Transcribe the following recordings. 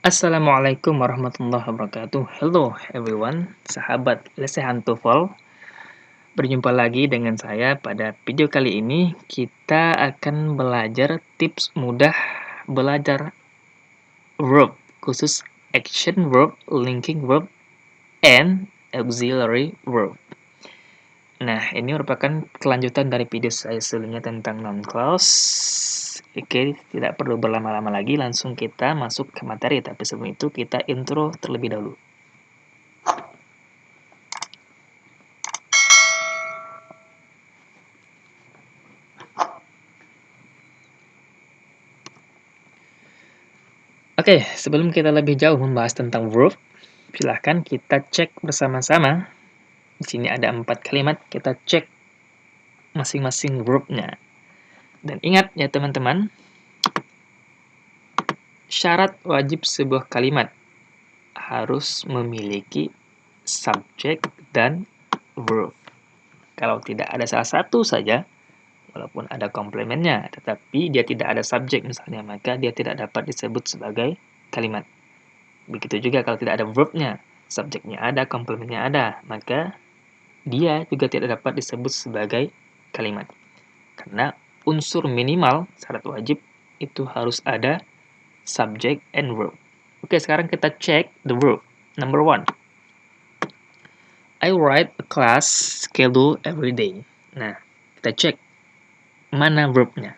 Assalamualaikum warahmatullahi wabarakatuh. Hello everyone, sahabat lesehan TOEFL. Berjumpa lagi dengan saya pada video kali ini. Kita akan belajar tips mudah belajar verb, khusus action verb, linking verb, and auxiliary verb. Nah, ini merupakan kelanjutan dari video saya sebelumnya tentang noun clause. Oke, tidak perlu berlama-lama lagi, langsung kita masuk ke materi. Tapi sebelum itu kita intro terlebih dahulu. Oke, sebelum kita lebih jauh membahas tentang verb, silahkan kita cek bersama-sama. Di sini ada 4 kalimat, kita cek masing-masing verbnya. Dan ingat ya teman-teman, syarat wajib sebuah kalimat harus memiliki subjek dan verb. Kalau tidak ada salah satu saja, walaupun ada komplemennya, tetapi dia tidak ada subjek misalnya, maka dia tidak dapat disebut sebagai kalimat. Begitu juga kalau tidak ada verbnya, subjeknya ada, komplemennya ada, maka dia juga tidak dapat disebut sebagai kalimat. Karena unsur minimal, syarat wajib, itu harus ada subject and verb. Oke, sekarang kita cek the verb. Number 1. I write a class schedule every day. Nah, kita cek mana verbnya.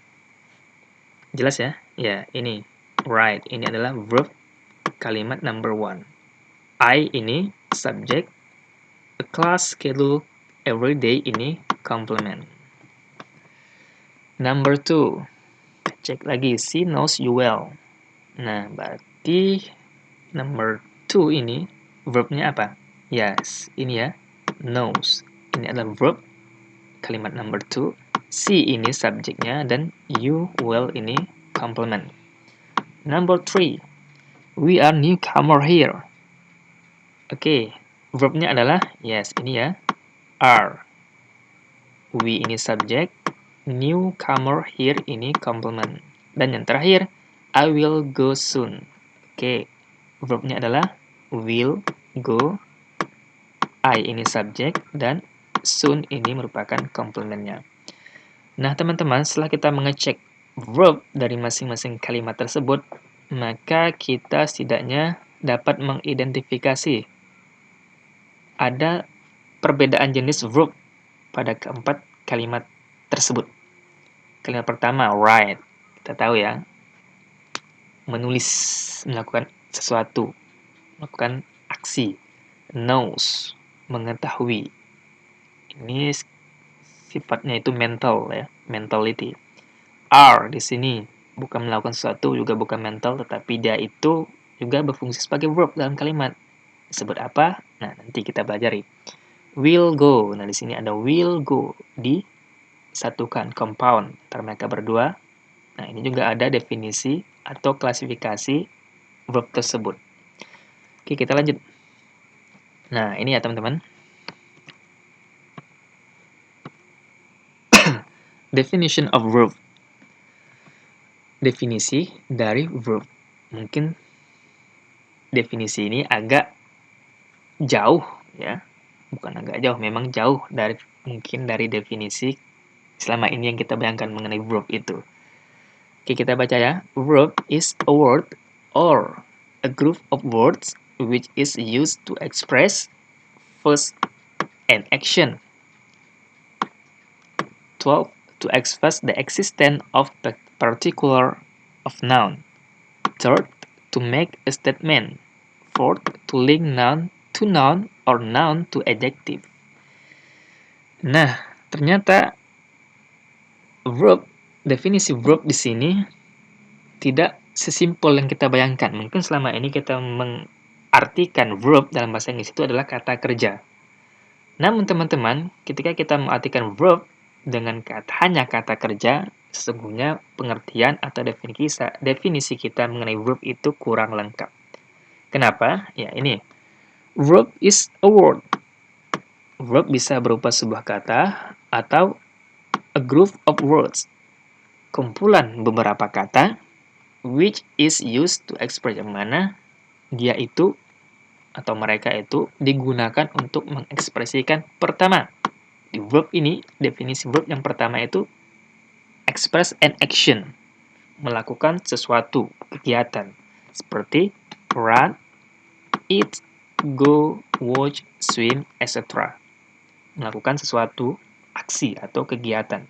Jelas ya? Ya, ini write. Ini adalah verb kalimat number 1. I ini subject, a class schedule every day ini complement. Number 2. Cek lagi, she knows you well. Nah, berarti number 2 ini verbnya apa? Yes, ini ya, knows. Ini adalah verb kalimat number 2. She ini subjeknya dan you well ini complement. Number 3. We are newcomer here. Oke, verbnya adalah yes, ini ya, are. We ini subjek, newcomer here ini complement. Dan yang terakhir, I will go soon. Oke, verbnya adalah will, go, I ini subjek, dan soon ini merupakan komplementnya. Nah, teman-teman, setelah kita mengecek verb dari masing-masing kalimat tersebut, maka kita setidaknya dapat mengidentifikasi ada perbedaan jenis verb pada keempat kalimat tersebut. Kalimat pertama, write. Kita tahu ya, menulis, melakukan sesuatu, melakukan aksi. Knows, mengetahui. Ini sifatnya itu mental ya, mentality. Are di sini bukan melakukan sesuatu, juga bukan mental, tetapi dia itu juga berfungsi sebagai verb dalam kalimat. Disebut apa? Nah, nanti kita pelajari. Will go. Nah, di sini ada will go, disatukan, compound antara mereka berdua. Nah, ini juga ada definisi atau klasifikasi verb tersebut. Oke, kita lanjut. Nah, ini ya teman-teman. Definition of verb. Definisi dari verb. Mungkin definisi ini agak jauh ya. Bukan agak jauh, memang jauh dari mungkin dari definisi selama ini yang kita bayangkan mengenai verb itu. Oke, kita baca ya. Verb is a word or a group of words which is used to express first an action. 12. To express the existence of the particular of noun. 3. To make a statement. 4. To link noun to noun or noun to adjective. Nah, ternyata verb, definisi verb di sini tidak sesimpel yang kita bayangkan. Mungkin selama ini kita mengartikan verb dalam bahasa Inggris itu adalah kata kerja. Namun teman-teman, ketika kita mengartikan verb dengan hanya kata kerja, sesungguhnya pengertian atau definisi kita mengenai verb itu kurang lengkap. Kenapa? Ya ini, verb is a word. Verb bisa berupa sebuah kata atau a group of words, kumpulan beberapa kata which is used to express, yang mana dia itu atau mereka itu digunakan untuk mengekspresikan pertama. Di verb ini, definisi verb yang pertama itu express an action, melakukan sesuatu, kegiatan, seperti run, eat, go, watch, swim, etc. Melakukan sesuatu, aksi atau kegiatan.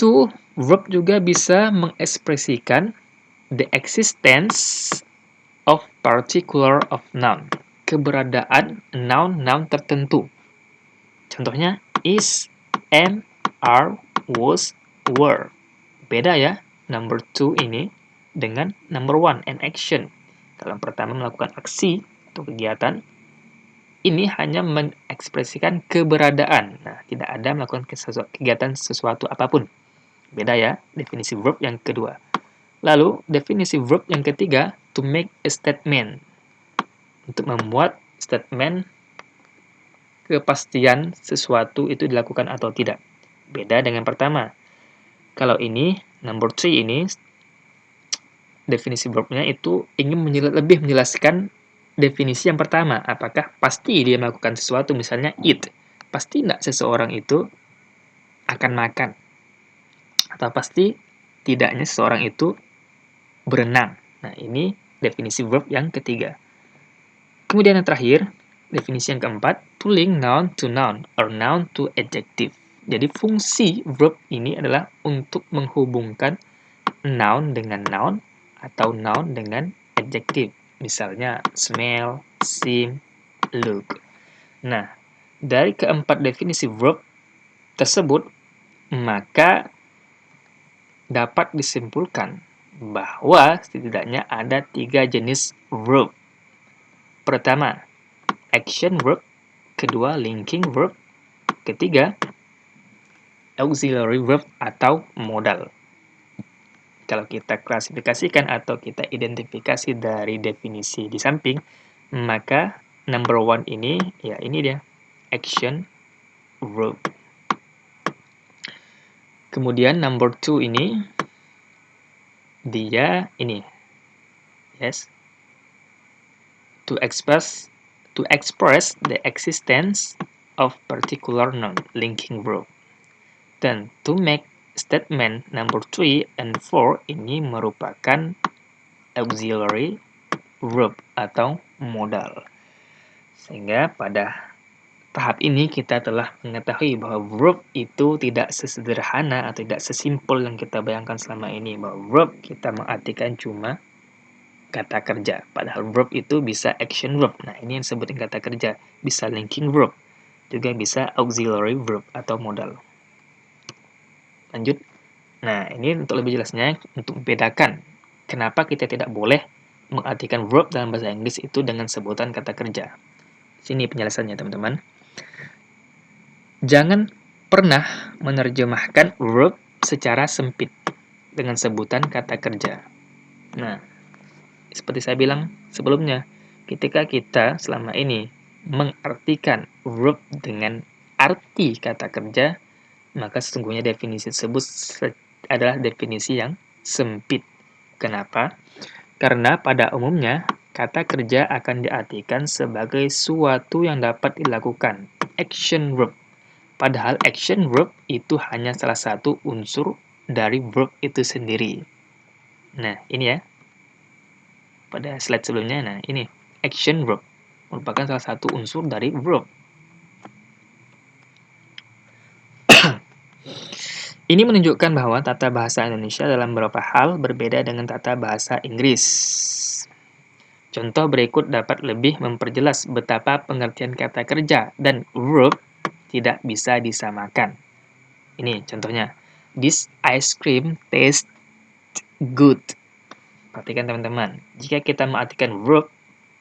To, verb juga bisa mengekspresikan the existence of particular of noun, keberadaan noun tertentu. Contohnya is, am, are, was, were. Beda ya, number 2 ini dengan number 1, an action. Kalau pertama melakukan aksi atau kegiatan, ini hanya mengekspresikan keberadaan. Nah, tidak ada melakukan kegiatan sesuatu apapun. Beda ya, definisi verb yang kedua. Lalu, definisi verb yang ketiga, to make a statement. Untuk membuat statement kepastian sesuatu itu dilakukan atau tidak. Beda dengan pertama. Kalau ini, number 3 ini, definisi verbnya itu ingin lebih menjelaskan definisi yang pertama. Apakah pasti dia melakukan sesuatu, misalnya eat. Pasti tidak seseorang itu akan makan. Atau pasti tidaknya seseorang itu berenang. Nah, ini definisi verb yang ketiga. Kemudian yang terakhir, definisi yang keempat, to link noun to noun or noun to adjective. Jadi fungsi verb ini adalah untuk menghubungkan noun dengan noun atau noun dengan adjective. Misalnya smell, seem, look. Nah, dari keempat definisi verb tersebut, maka dapat disimpulkan bahwa setidaknya ada 3 jenis verb. Pertama, action verb. Kedua, linking verb. Ketiga, auxiliary verb atau modal. Kalau kita klasifikasikan atau kita identifikasi dari definisi di samping, maka number 1 ini, ya ini dia, action verb. Kemudian number 2 ini, dia ini, yes, to express the existence of particular noun, linking verb. Dan to make statement number 3 and 4 ini merupakan auxiliary verb atau modal. Sehingga pada tahap ini kita telah mengetahui bahwa verb itu tidak sesederhana atau tidak sesimpel yang kita bayangkan selama ini, bahwa verb kita mengartikan cuma kata kerja. Padahal verb itu bisa action verb. Nah, ini yang sebutin kata kerja. Bisa linking verb. Juga bisa auxiliary verb atau modal. Lanjut. Nah, ini untuk lebih jelasnya, untuk membedakan kenapa kita tidak boleh mengartikan verb dalam bahasa Inggris itu dengan sebutan kata kerja. Sini penjelasannya, teman-teman. Jangan pernah menerjemahkan verb secara sempit dengan sebutan kata kerja. Nah, seperti saya bilang sebelumnya, ketika kita selama ini mengartikan verb dengan arti kata kerja, maka sesungguhnya definisi tersebut adalah definisi yang sempit. Kenapa? Karena pada umumnya, kata kerja akan diartikan sebagai suatu yang dapat dilakukan, action verb. Padahal action verb itu hanya salah satu unsur dari verb itu sendiri. Nah, ini ya. Pada slide sebelumnya, nah ini, action verb. Merupakan salah satu unsur dari verb. Ini menunjukkan bahwa tata bahasa Indonesia dalam beberapa hal berbeda dengan tata bahasa Inggris. Contoh berikut dapat lebih memperjelas betapa pengertian kata kerja dan verb tidak bisa disamakan. Ini contohnya. This ice cream tastes good. Perhatikan teman-teman. Jika kita mengartikan verb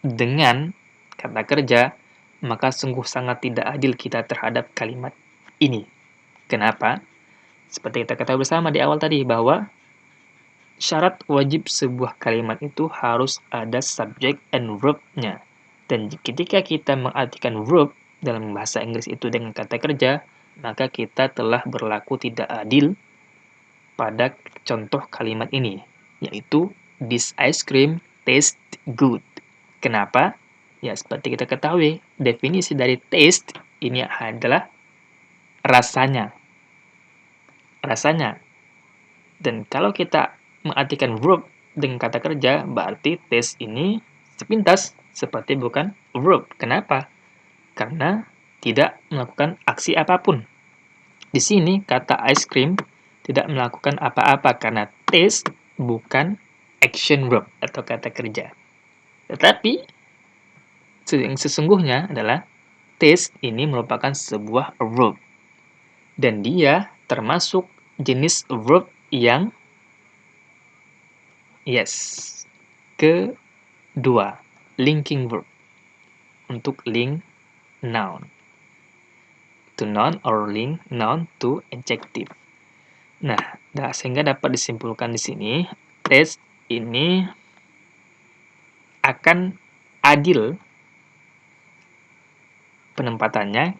dengan kata kerja, maka sungguh sangat tidak adil kita terhadap kalimat ini. Kenapa? Seperti kita ketahui bersama di awal tadi, bahwa syarat wajib sebuah kalimat itu harus ada subject and verb-nya. Dan ketika kita mengartikan verb dalam bahasa Inggris itu dengan kata kerja, maka kita telah berlaku tidak adil pada contoh kalimat ini, yaitu this ice cream taste good. Kenapa? Ya, seperti kita ketahui, definisi dari taste ini adalah rasanya. Rasanya. Dan kalau kita mengartikan verb dengan kata kerja, berarti taste ini sepintas seperti bukan verb. Kenapa? Karena tidak melakukan aksi apapun. Di sini kata ice cream tidak melakukan apa-apa karena taste bukan action verb atau kata kerja. Tetapi yang sesungguhnya adalah taste ini merupakan sebuah verb dan dia termasuk jenis verb yang kedua, linking verb untuk link noun. To noun or link noun to adjective. Nah, sehingga dapat disimpulkan di sini, taste ini akan adil penempatannya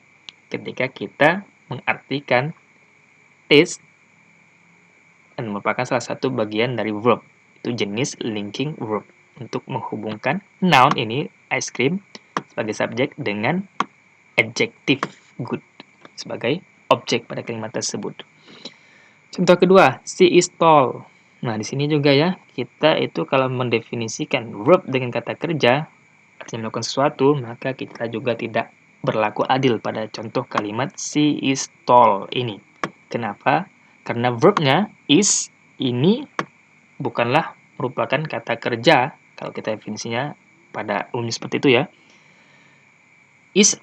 ketika kita mengartikan taste dan merupakan salah satu bagian dari verb. Itu jenis linking verb untuk menghubungkan noun ini, ice cream, sebagai subjek dengan adjective good sebagai objek pada kalimat tersebut. Contoh kedua, she is tall. Nah, di sini juga ya, kita itu kalau mendefinisikan verb dengan kata kerja, artinya melakukan sesuatu, maka kita juga tidak berlaku adil pada contoh kalimat she is tall ini. Kenapa? Karena verbnya is ini bukanlah merupakan kata kerja, kalau kita definisinya pada umumnya seperti itu ya. Is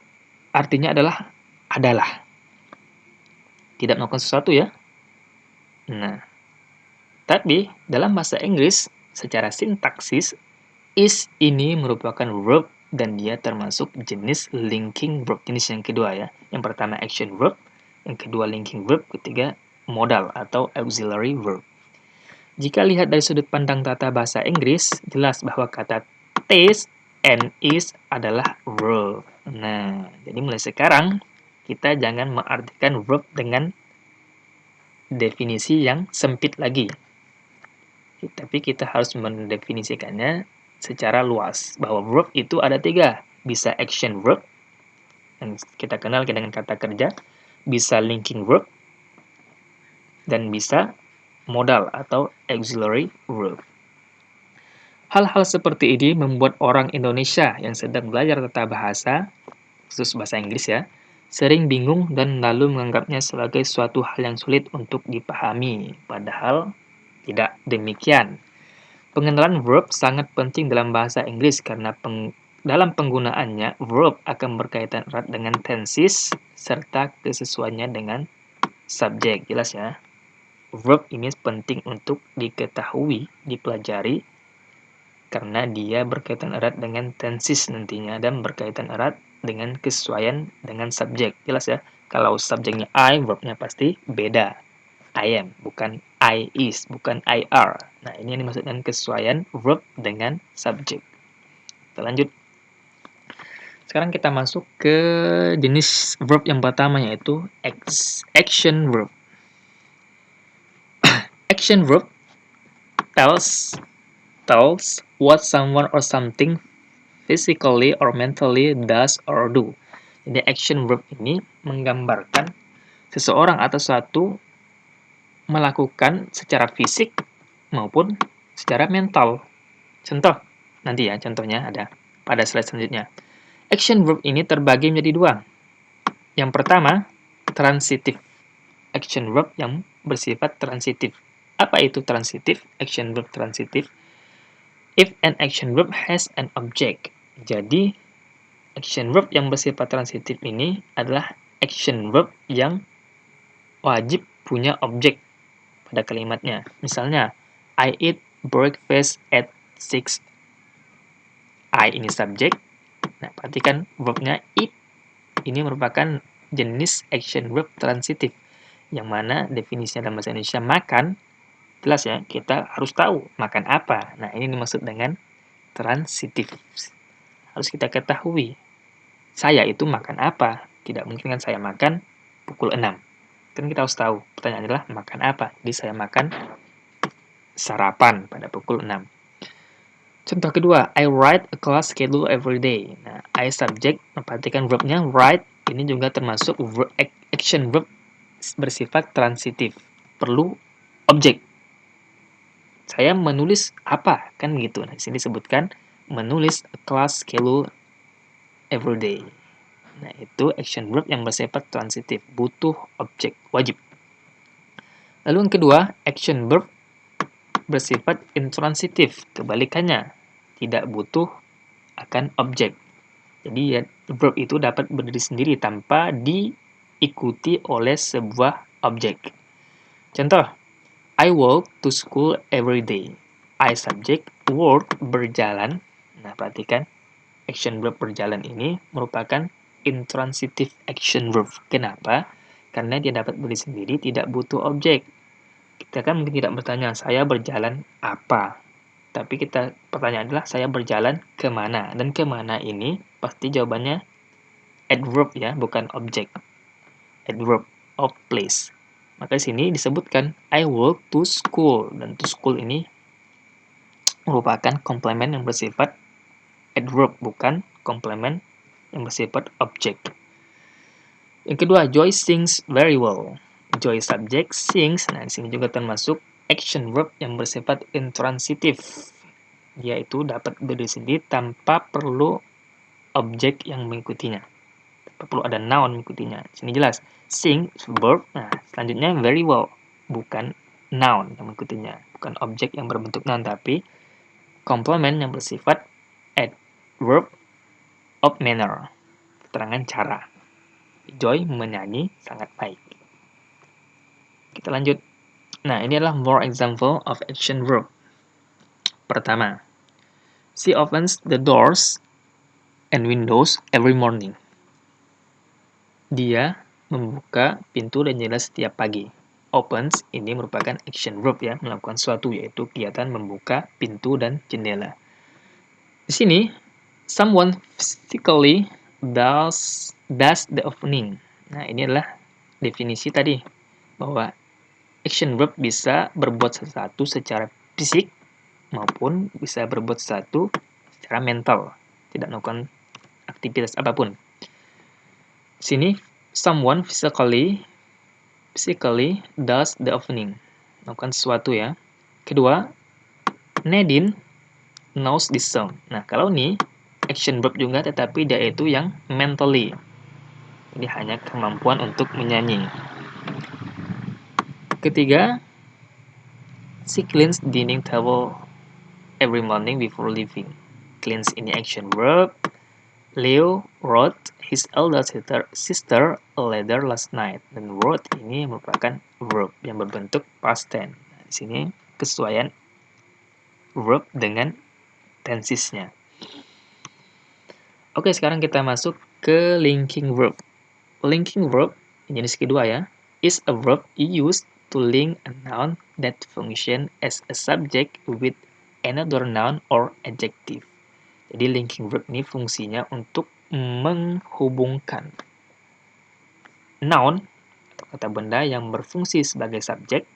artinya adalah. Tidak melakukan sesuatu ya. Nah, tapi dalam bahasa Inggris, secara sintaksis, is ini merupakan verb dan dia termasuk jenis linking verb. Jenis yang kedua ya. Yang pertama action verb, yang kedua linking verb, ketiga modal atau auxiliary verb. Jika lihat dari sudut pandang tata bahasa Inggris, jelas bahwa kata taste and is adalah verb. Nah, jadi mulai sekarang kita jangan mengartikan verb dengan definisi yang sempit lagi. Tapi kita harus mendefinisikannya secara luas, bahwa verb itu ada 3. Bisa action verb, yang kita kenal dengan kata kerja, bisa linking verb, dan bisa modal atau auxiliary verb. Hal-hal seperti ini membuat orang Indonesia yang sedang belajar tata bahasa, khusus bahasa Inggris ya, sering bingung dan lalu menganggapnya sebagai suatu hal yang sulit untuk dipahami. Padahal tidak demikian. Pengenalan verb sangat penting dalam bahasa Inggris karena dalam penggunaannya, verb akan berkaitan erat dengan tenses serta kesesuaiannya dengan subjek. Jelas ya? Verb ini penting untuk diketahui, dipelajari, karena dia berkaitan erat dengan tenses nantinya dan berkaitan erat dengan kesesuaian dengan subjek. Jelas ya? Kalau subjeknya I, verbnya pasti beda. I am, bukan I is, bukan I are. Nah, ini yang dimaksud dengan kesesuaian verb dengan subjek. Kita lanjut. Sekarang kita masuk ke jenis verb yang pertama, yaitu action verb. Action verb tells what someone or something physically or mentally does or do. Jadi action verb ini menggambarkan seseorang atau sesuatu melakukan secara fisik maupun secara mental. Contoh, nanti ya contohnya ada pada slide selanjutnya. Action verb ini terbagi menjadi 2. Yang pertama, transitive. Action verb yang bersifat transitif. Apa itu transitif? Action verb transitif. If an action verb has an object. Jadi, action verb yang bersifat transitif ini adalah action verb yang wajib punya objek pada kalimatnya. Misalnya, I eat breakfast at 6. I ini subjek. Nah, perhatikan verbnya eat. Ini merupakan jenis action verb transitif. Yang mana definisinya dalam bahasa Indonesia makan. Jelas ya, kita harus tahu makan apa. Nah, ini dimaksud dengan transitif. Harus kita ketahui. Saya itu makan apa? Tidak mungkin kan saya makan pukul 6. Kan kita harus tahu. Pertanyaan adalah makan apa? Jadi saya makan sarapan pada pukul 6. Contoh kedua, I write a class schedule every day. Nah, I subject, perhatikan verbnya write, ini juga termasuk action verb bersifat transitif. Perlu objek. Saya menulis apa? Kan gitu. Nah, di sini disebutkan menulis a class schedule every day. Nah, itu action verb yang bersifat transitif, butuh objek, wajib. Lalu yang kedua, action verb bersifat intransitif, kebalikannya, tidak butuh akan objek. Jadi ya, verb itu dapat berdiri sendiri tanpa diikuti oleh sebuah objek. Contoh, I walk to school every day. I subject work berjalan. Nah, perhatikan action verb berjalan ini merupakan intransitive action verb. Kenapa? Karena dia dapat berdiri sendiri, tidak butuh objek. Kita kan mungkin tidak bertanya, saya berjalan apa? Tapi pertanyaan adalah, saya berjalan kemana? Dan kemana ini pasti jawabannya adverb ya, bukan objek. Adverb of place. Maka di sini disebutkan, I walk to school. Dan to school ini merupakan komplement yang bersifat adverb, bukan komplement yang bersifat objek. Yang kedua, Joy sings very well. Joy subject, sings. Nah, di sini juga termasuk action verb yang bersifat intransitif, yaitu dapat berdiri sendiri tanpa perlu objek yang mengikutinya. Tanpa perlu ada noun mengikutinya. Di sini jelas, sing verb. Nah, selanjutnya very well, bukan noun yang mengikutinya, bukan objek yang berbentuk noun, tapi komplement yang bersifat adverb of manner, keterangan cara. Joy menyanyi sangat baik. Kita lanjut. Nah, ini adalah more example of action verb. Pertama, she opens the doors and windows every morning. Dia membuka pintu dan jendela setiap pagi. Opens ini merupakan action verb ya, melakukan sesuatu, yaitu kegiatan membuka pintu dan jendela. Di sini, someone physically does the opening. Nah, ini adalah definisi tadi, bahwa action verb bisa berbuat sesuatu secara fisik maupun bisa berbuat sesuatu secara mental, tidak melakukan aktivitas apapun. Sini, someone physically does the opening, melakukan sesuatu ya. Kedua, Nadine knows this song. Nah, kalau ini action verb juga, tetapi dia itu yang mentally. Ini hanya kemampuan untuk menyanyi. Ketiga, she cleans dining table every morning before leaving. Cleans ini action verb. Leo wrote his elder sister a letter last night. Dan wrote ini merupakan verb yang berbentuk past tense. Nah, di sini kesesuaian verb dengan tensesnya. Oke, sekarang kita masuk ke linking verb. Linking verb, jenis kedua ya, is a verb used to link a noun that function as a subject with another noun or adjective. Jadi linking verb ini fungsinya untuk menghubungkan noun atau kata benda yang berfungsi sebagai subjek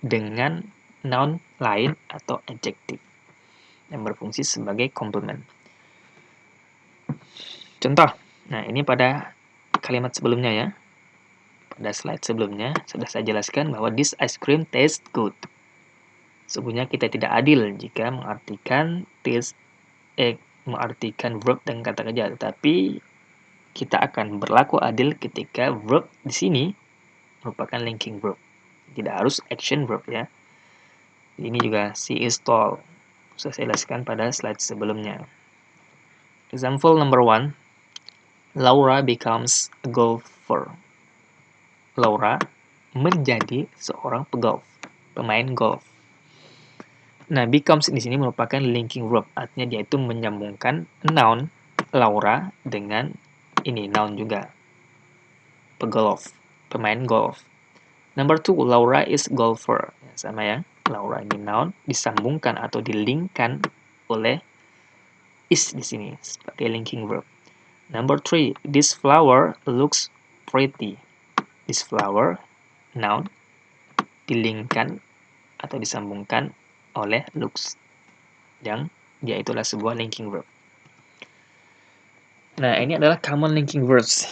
dengan noun lain atau adjektif yang berfungsi sebagai komplement. Contoh, nah ini pada kalimat sebelumnya ya. Pada slide sebelumnya sudah saya jelaskan bahwa this ice cream tastes good. Sesungguhnya kita tidak adil jika mengartikan mengartikan verb dengan kata kerja, tetapi kita akan berlaku adil ketika verb di sini merupakan linking verb. Tidak harus action verb ya. Ini juga she is tall. Sudah saya jelaskan pada slide sebelumnya. Example number 1. Laura becomes a golfer. Laura menjadi seorang pemain golf. Nah, becomes di sini merupakan linking verb, artinya dia itu menyambungkan noun Laura dengan ini noun juga, pegolf, pemain golf. Number 2, Laura is golfer. Ya, sama ya, Laura ini noun disambungkan atau dilinkkan oleh is di sini sebagai linking verb. Number 3, this flower looks pretty. This flower, noun, dilinkkan atau disambungkan oleh looks yang dia itulah sebuah linking verb. Nah, ini adalah common linking verbs.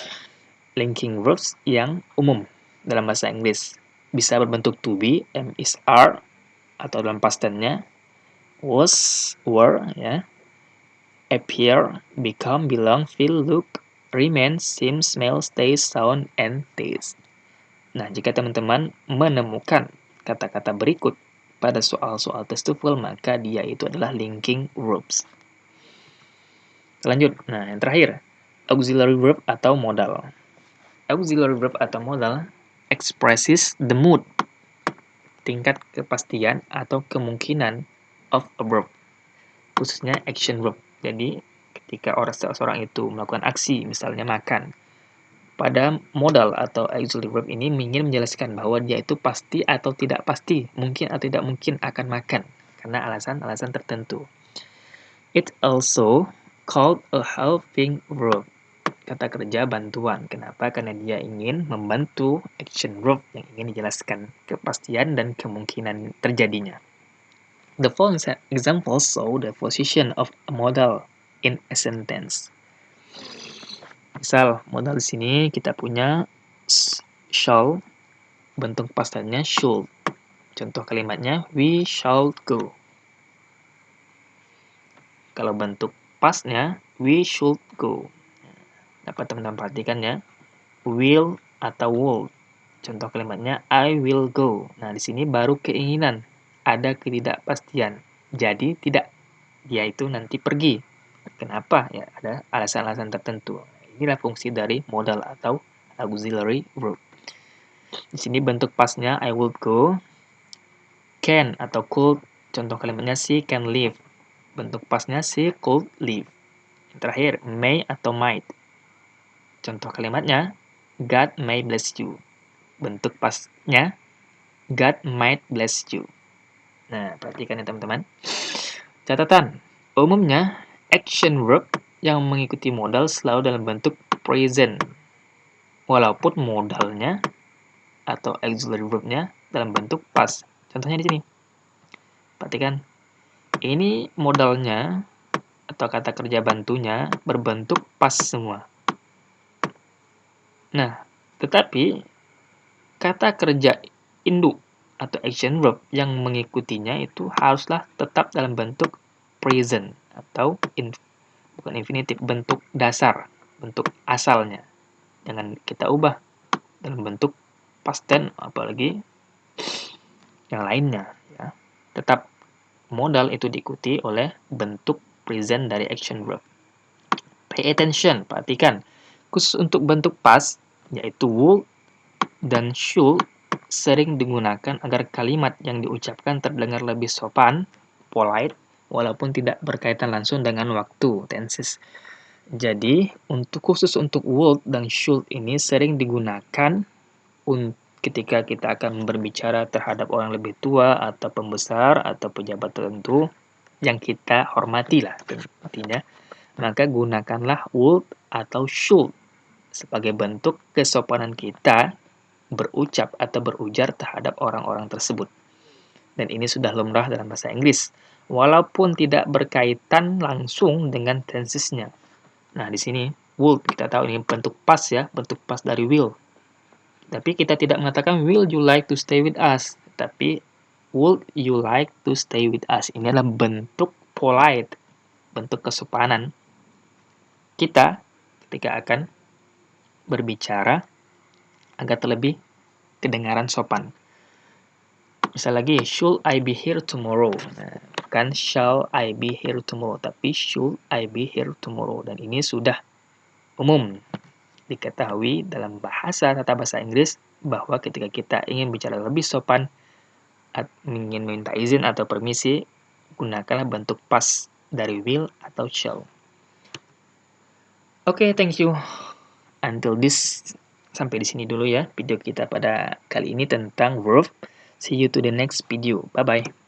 Linking verbs yang umum dalam bahasa Inggris. Bisa berbentuk to be, am, is, are, atau dalam past tense-nya was, were, ya. Appear, become, belong, feel, look, remain, seem, smell, taste, sound, and taste. Nah, jika teman-teman menemukan kata-kata berikut pada soal-soal tes TOEFL, maka dia itu adalah linking verbs. Lanjut. Nah, yang terakhir, auxiliary verb atau modal. Auxiliary verb atau modal expresses the mood, tingkat kepastian atau kemungkinan of a verb, khususnya action verb. Jadi, ketika seseorang itu melakukan aksi, misalnya makan, pada modal atau auxiliary verb ini ingin menjelaskan bahwa dia itu pasti atau tidak pasti, mungkin atau tidak mungkin akan makan, karena alasan-alasan tertentu. It also called a helping verb, kata kerja bantuan. Kenapa? Karena dia ingin membantu action verb yang ingin dijelaskan kepastian dan kemungkinan terjadinya. The following examples show the position of a modal in a sentence. Misal, modal di sini kita punya shall, bentuk past tense-nya should. Contoh kalimatnya, we shall go. Kalau bentuk past-nya, we should go. Dapat teman-teman perhatikan ya. Will atau would. Contoh kalimatnya, I will go. Nah, di sini baru keinginan. Ada ketidakpastian. Jadi, tidak. Dia itu nanti pergi. Kenapa? Ya, ada alasan-alasan tertentu. Inilah fungsi dari modal atau auxiliary verb. Di sini bentuk pastnya I would go. Can atau could. Contoh kalimatnya she can leave. Bentuk pastnya she could leave. Yang terakhir, may atau might. Contoh kalimatnya God may bless you. Bentuk pastnya God might bless you. Nah, perhatikan ya teman-teman. Catatan, umumnya action verb yang mengikuti modal selalu dalam bentuk present. Walaupun modalnya atau auxiliary verb-nya dalam bentuk past. Contohnya di sini. Perhatikan. Ini modalnya atau kata kerja bantunya berbentuk past semua. Nah, tetapi kata kerja induk atau action verb yang mengikutinya itu haruslah tetap dalam bentuk present atau bukan infinitif, bentuk dasar, bentuk asalnya. Jangan kita ubah dalam bentuk past tense apalagi yang lainnya ya. Tetap modal itu diikuti oleh bentuk present dari action verb. Pay attention, perhatikan. Khusus untuk bentuk past yaitu would dan should sering digunakan agar kalimat yang diucapkan terdengar lebih sopan, polite, walaupun tidak berkaitan langsung dengan waktu, tenses. Jadi, khusus untuk would dan should ini sering digunakan ketika kita akan berbicara terhadap orang lebih tua atau pembesar atau pejabat tertentu yang kita hormati lah artinya. Maka gunakanlah would atau should sebagai bentuk kesopanan kita berucap atau berujar terhadap orang-orang tersebut. Dan ini sudah lumrah dalam bahasa Inggris, walaupun tidak berkaitan langsung dengan tensesnya. Nah, di sini would kita tahu ini bentuk past ya, bentuk past dari will. Tapi kita tidak mengatakan will you like to stay with us, tapi would you like to stay with us. Ini adalah bentuk polite, bentuk kesopanan kita ketika akan berbicara agar terlebih kedengaran sopan. Misal lagi, should I be here tomorrow? Nah, bukan shall I be here tomorrow, tapi should I be here tomorrow. Dan ini sudah umum diketahui dalam tata bahasa Inggris bahwa ketika kita ingin bicara lebih sopan, ingin minta izin atau permisi, gunakanlah bentuk past dari will atau shall. Oke, thank you. Until this, sampai di sini dulu ya video kita pada kali ini tentang verb. See you to the next video. Bye-bye.